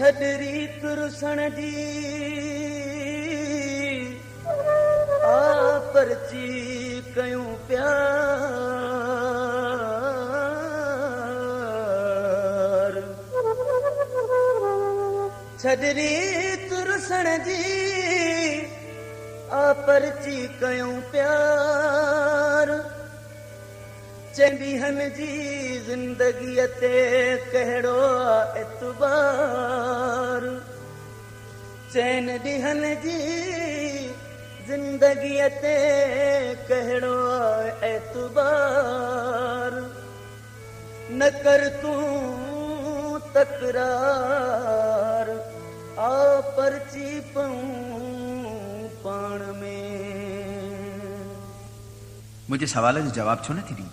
छडरी तुरसण जी आ परची कयूं प्यार छडरी तुरसण जी आ परची कयूं प्यार चंदी हन जी जिंदगी ते कहड़ो एतबार चैन दिहन जी जिंदगी ते कहड़ो एतबार न कर तू तकरार आ परची पऊं पाण में। मुझे सवाल जो जवाब छो न थी दी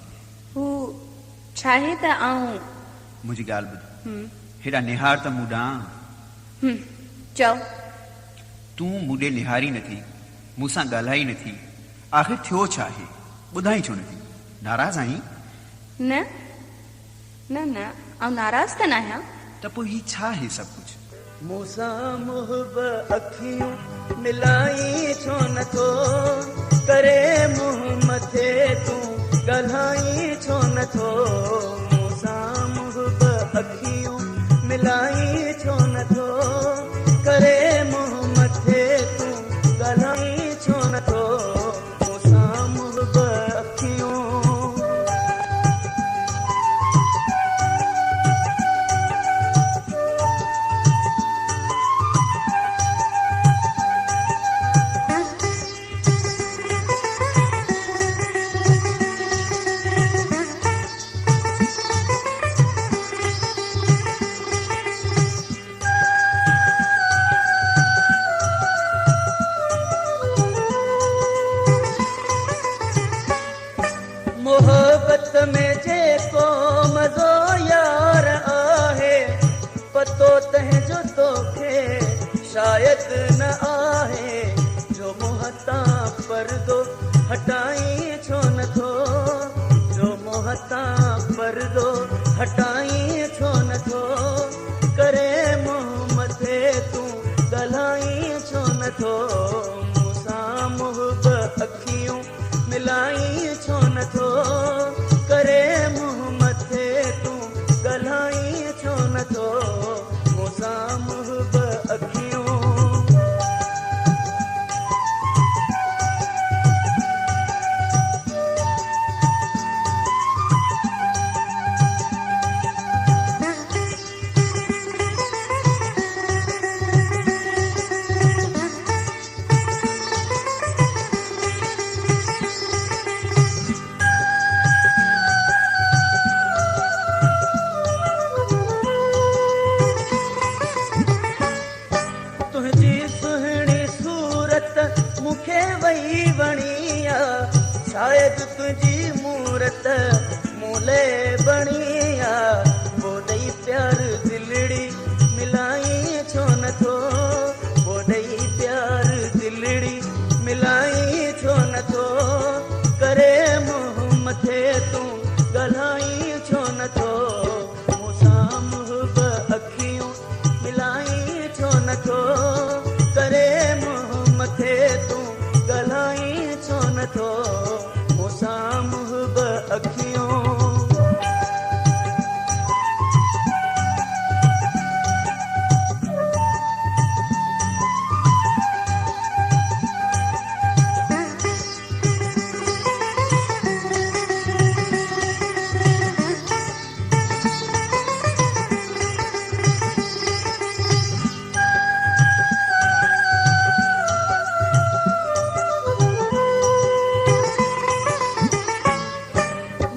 हू छाहे त आऊं मुझी गाल बुध हेड़ा निहार त मूं ॾांहुं चओ तू मूंॾे निहारी न थी मूंसां ॻाल्हाई न थी आख़िर थियो छा आहे ॿुधाई छो न थी नाराज़ आहीं न न न आऊं नाराज़ त न आहियां त पोइ ही छा आहे सभु कुझु मूंसां मुहब अखियूं मिलाई छो नथो करे मुंहुं मथे तूं ॻाल्हाई छो नथो मूंसां मुहब अखियूं मिलाई छो नथो करे मुंहुं मथे तूं ॻाल्हाई छो नथो मूंसां मुहब अखियूं मोहब्बत में जेको मज़ो यार आहे पतो तंहिंजो तोखे शायद न आहे जो मोहतां पर्दो हटाई छो नथो जो मोहतां पर्दो हटाई छो नथो करे मुंहुं मथे तूं ॻाल्हाई छो नथो मूंसां मुहब अखियूं मिलाई छो नथो करे मुंहुं मथे तूं ॻाल्हाई छो नथो मूंसां मुहब अखियूं मूंखे वही वणिया शायद तुझी मूरत मूले बणिया बोडई प्यार दिलड़ी मिलाई छो नथो बोडई प्यार दिलड़ी मिलाई छो नथो करे मुंहुं मथे तूं ॻाल्हाई छो नथो मूंसां मुहब अखियूं मिलाई छो नथो करे मुंहुं मथे तूं ॻाल्हाई छो नथो मूंसां मुहब अखियूं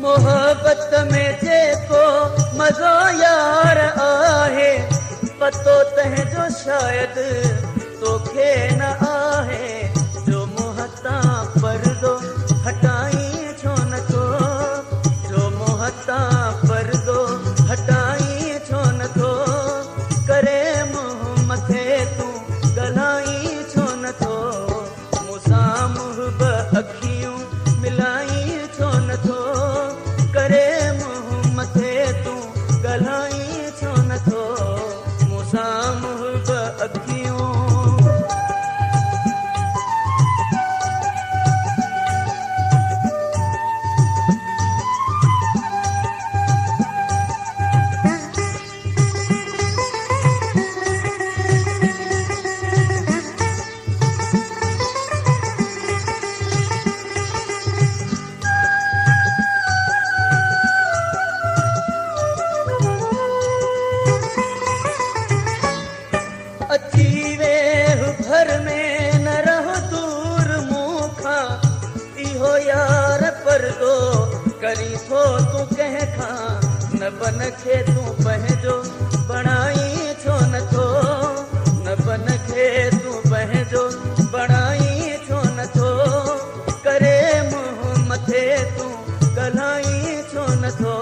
मोहब्बत में जेको मज़ो यार आहे पतो तंहिंजो शायद तोखे न आहे जो मोहतां पर्दो हटाई छो नथो जो मोहतां पर्दो हटाई छो नथो करे मुंहुं मथे तूं ॻाल्हाई छो नथो मूंसां मुहब अखियूं मिलाई छो नथो करे मुंहुं मथे तूं ॻाल्हाई छो नथो मूंसां तो करी थो तूं कंहिंखां न बन खे तूं पंहिंजो बणाई छो नथो न बन खे तूं पंहिंजो बणाई छो नथो करे मुंहुं मथे तूं ॻाल्हाई छो नथो